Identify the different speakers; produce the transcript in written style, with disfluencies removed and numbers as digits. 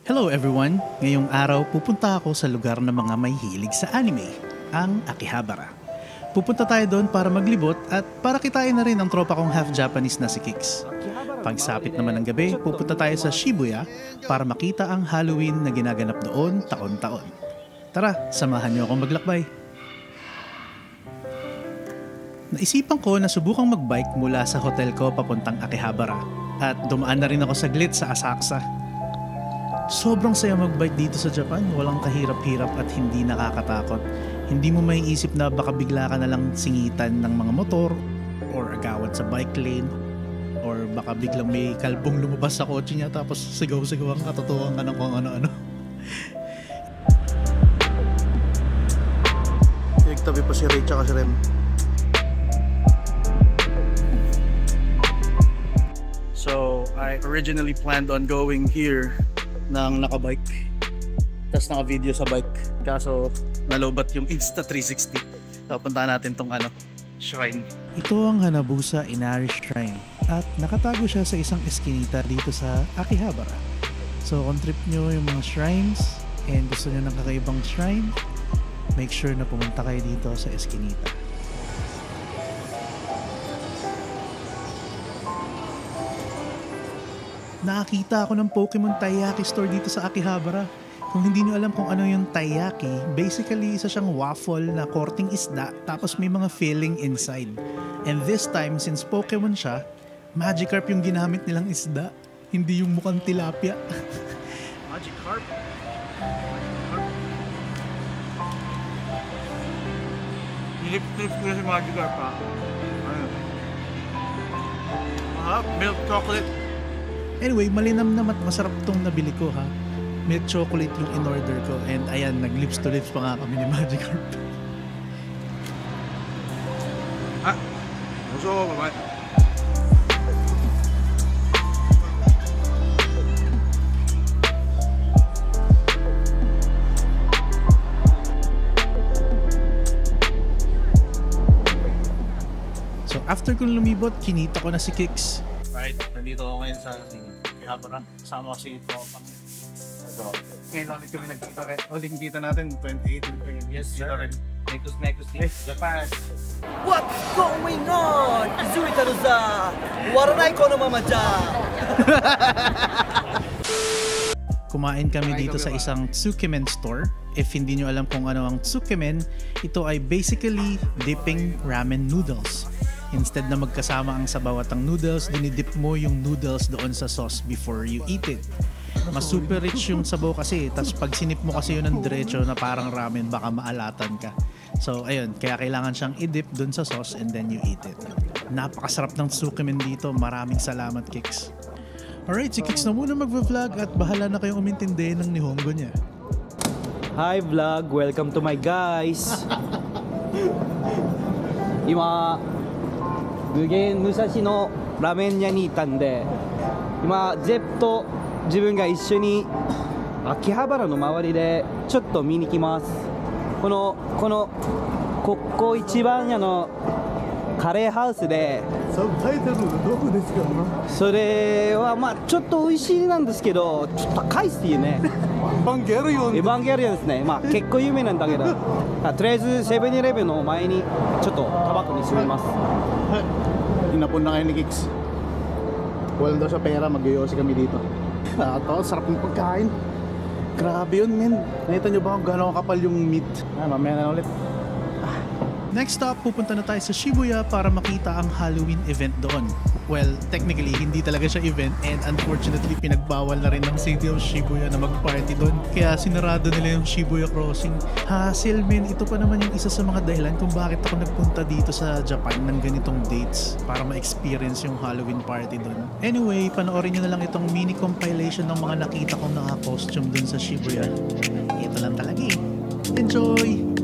Speaker 1: Hello everyone! Ngayong araw pupunta ako sa lugar ng mga may hilig sa anime, ang Akihabara. Pupunta tayo doon para maglibot at para kitain na rin ang tropa kong half Japanese na si Kix. Pagsapit naman ng gabi, pupunta tayo sa Shibuya para makita ang Halloween na ginaganap doon taon-taon. Tara, samahan niyo akong maglakbay. Naisipan ko na subukang magbike mula sa hotel ko papuntang Akihabara at dumaan na rin ako saglit sa Asakusa. Sobrang saya magbike dito sa Japan, walang kahirap-hirap at hindi nakakatakot. Hindi mo may isip na baka bigla ka na lang singitan ng mga motor or agawad sa bike lane or baka biglang may kalbong lumabas sa kotse niya tapos sigaw-sigaw ang katotohan ka ng kung ano-ano. Tabi pa si Ray tsaka si Rem. So, I originally planned on going here nang nakabike tapos naka-video sa bike, kaso nalobat yung Insta360. So punta natin tong shrine. Ito ang Hanabusa Inari Shrine at nakatago siya sa isang eskinita dito sa Akihabara. So kung trip nyo yung mga shrines and gusto nyo ng kakaibang shrine, make sure na pumunta kayo dito sa eskinita. Nakakita ako ng Pokemon Taiyaki store dito sa Akihabara. Kung hindi nyo alam kung ano yung Taiyaki, basically isa siyang waffle na korting isda tapos may mga filling inside. And this time, since Pokemon siya, Magikarp yung ginamit nilang isda, hindi yung mukhang tilapia. Magikarp? Lip-trip ko si Magikarp ha. Milk chocolate. Anyway, malinam naman at masarap tong nabili ko ha. Milk chocolate yung in-order ko and ayan, nag-lips to lips pa nga kami ni Magikarp. So, bye-bye. So, after kong lumibot, kinita ko na si Kix. Right, nandito ako ngayon sa Akihabara. Kasama ko si Tropa. So, ngayon ulit kami nagkita rin. Uling kita natin, 2018. Yes, sir. Next Japan.
Speaker 2: What's going on? Izuri Taruza! Waranay ko no mama dyan!
Speaker 1: Kumain kami dito sa isang Tsukemen store. If hindi nyo alam kung ano ang Tsukemen, ito ay basically dipping ramen noodles. Instead na magkasama ang sabaw at ang noodles, dinidip mo yung noodles doon sa sauce before you eat it. Mas super rich yung sabaw kasi, tapos pag sinip mo kasi yun ng diretso na parang ramen, baka maalatan ka. So ayun, kaya kailangan siyang i-dip doon sa sauce and then you eat it. Napakasarap ng Tsukemen dito, maraming salamat Kix. Alright, si Kix na muna mag-vlog at bahala na kayong umintindi ng Nihongo niya.
Speaker 2: Hi vlog, welcome to my guys! Ima 無限武蔵野ラーメン屋にいたんで、今ゼッと自分が一緒に秋葉原の周りでちょっと見に来ます。ここ一番屋のカレーハウスで、
Speaker 1: サブタイトルどこですか？
Speaker 2: それはまあちょっと美味しいなんですけど、ちょっと高いっすよね。エヴァンゲリオンですね。まあ結構有名なんだけど、とりあえずセブンイレブンの前にちょっとタバコに住みます。
Speaker 1: Inapon na kayo ni Kix. Walang daw siya pera, mag-yosi kami dito. Ito, sarap ng pagkain. Grabe yun, men. Nakita nyo ba kung gano'ng kapal yung meat? Mamaya na ulit. Next stop, pupunta na tayo sa Shibuya para makita ang Halloween event doon. Well, technically, hindi talaga siya event and unfortunately, pinagbawal na rin ng City of Shibuya na mag-party doon. Kaya sinarado nila yung Shibuya Crossing. Hassle, men. Ito pa naman yung isa sa mga dahilan kung bakit ako nagpunta dito sa Japan ng ganitong dates para ma-experience yung Halloween party doon. Anyway, panoorin nyo na lang itong mini compilation ng mga nakita kong naka-costume doon sa Shibuya. Ito lang talaga eh. Enjoy!